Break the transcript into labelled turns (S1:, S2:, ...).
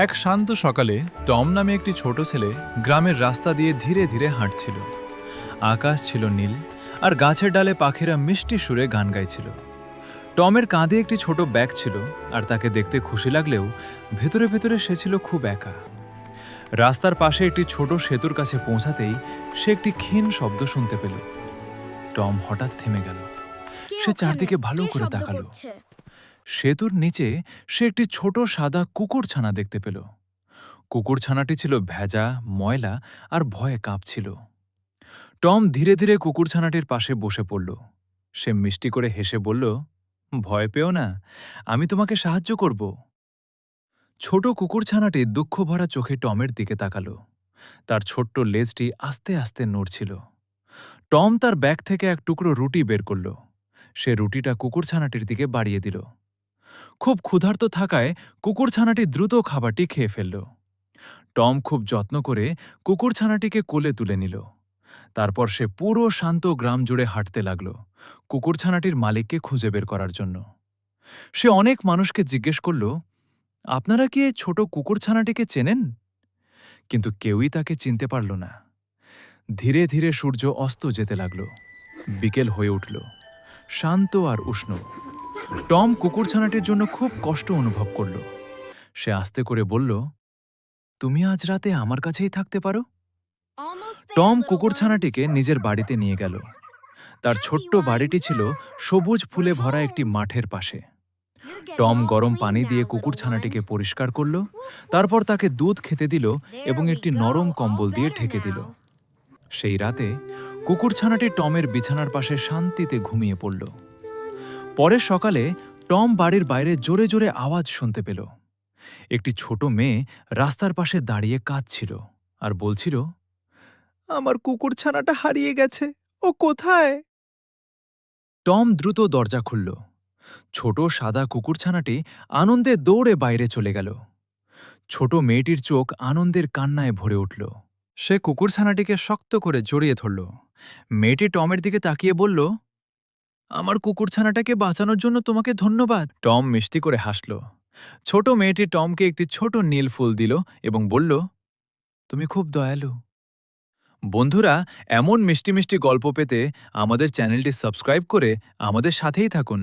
S1: এক শান্ত সকালে টম নামে একটি ছোট ছেলে গ্রামের রাস্তা দিয়ে ধীরে ধীরে হাঁটছিল। আকাশ ছিল নীল, আর গাছের ডালে পাখিরা মিষ্টি সুরে গান গাইছিল। টমের কাঁধে একটি ছোট ব্যাগ ছিল, আর তাকে দেখতে খুশি লাগলেও ভেতরে ভেতরে সে ছিল খুব একা। রাস্তার পাশে একটি ছোট সেতুর কাছে পৌঁছাতেই সে একটি ক্ষীণ শব্দ শুনতে পেল। টম হঠাৎ থেমে গেল। সে চারদিকে ভালো করে তাকালো। সেতুর নিচে সে একটি ছোট সাদা কুকুরছানা দেখতে পেল। কুকুরছানাটি ছিল ভেজা, ময়লা আর ভয়ে কাঁপছিল। টম ধীরে ধীরে কুকুরছানাটির পাশে বসে পড়ল। সে মিষ্টি করে হেসে বলল, ভয় পেও না, আমি তোমাকে সাহায্য করব। ছোট কুকুরছানাটি দুঃখভরা চোখে টমের দিকে তাকালো। তার ছোট্ট লেজটি আস্তে আস্তে নড়ছিল। টম তার ব্যাগ থেকে এক টুকরো রুটি বের করল। সে রুটিটা কুকুরছানাটির দিকে বাড়িয়ে দিল। খুব ক্ষুধার্ত থাকায় কুকুরছানাটি দ্রুত খাবারটি খেয়ে ফেলল। টম খুব যত্ন করে কুকুরছানাটিকে কোলে তুলে নিল। তারপর সে পুরো শান্ত গ্রাম জুড়ে হাঁটতে লাগল, কুকুরছানাটির মালিককে খুঁজে বের করার জন্য। সে অনেক মানুষকে জিজ্ঞেস করল, আপনারা কি এই ছোট কুকুরছানাটিকে চেনেন? কিন্তু কেউই তাকে চিনতে পারল না। ধীরে ধীরে সূর্য অস্ত যেতে লাগল। বিকেল হয়ে উঠল, শান্ত আর উষ্ণ। টম কুকুরছানাটির জন্য খুব কষ্ট অনুভব করল। সে আস্তে করে বলল, তুমি আজ রাতে আমার কাছেই থাকতে পারো। টম কুকুরছানাটিকে নিজের বাড়িতে নিয়ে গেল। তার ছোট্ট বাড়িটি ছিল সবুজ ফুলে ভরা একটি মাঠের পাশে। টম গরম পানি দিয়ে কুকুরছানাটিকে পরিষ্কার করল, তারপর তাকে দুধ খেতে দিল এবং একটি নরম কম্বল দিয়ে ঢেকে দিল। সেই রাতে কুকুরছানাটি টমের বিছানার পাশে শান্তিতে ঘুমিয়ে পড়ল। পরের সকালে টম বাড়ির বাইরে জোরে জোরে আওয়াজ শুনতে পেল। একটি ছোট মেয়ে রাস্তার পাশে দাঁড়িয়ে কাঁদছিল আর বলছিল, আমার কুকুরছানাটা হারিয়ে গেছে, ও কোথায়? টম দ্রুত দরজা খুলল। ছোট সাদা কুকুরছানাটি আনন্দে দৌড়ে বাইরে চলে গেল। ছোট মেয়েটির চোখ আনন্দের কান্নায় ভরে উঠল। সে কুকুরছানাটিকে শক্ত করে জড়িয়ে ধরল। মেয়েটি টমের দিকে তাকিয়ে বলল, আমার কুকুরছানাটাকে বাঁচানোর জন্য তোমাকে ধন্যবাদ। টম মিষ্টি করে হাসল। ছোট মেয়েটি টমকে একটি ছোট নীল ফুল দিল এবং বলল, তুমি খুব দয়ালু। বন্ধুরা, এমন মিষ্টি মিষ্টি গল্প পেতে আমাদের চ্যানেলটি সাবস্ক্রাইব করে আমাদের সাথেই থাকুন।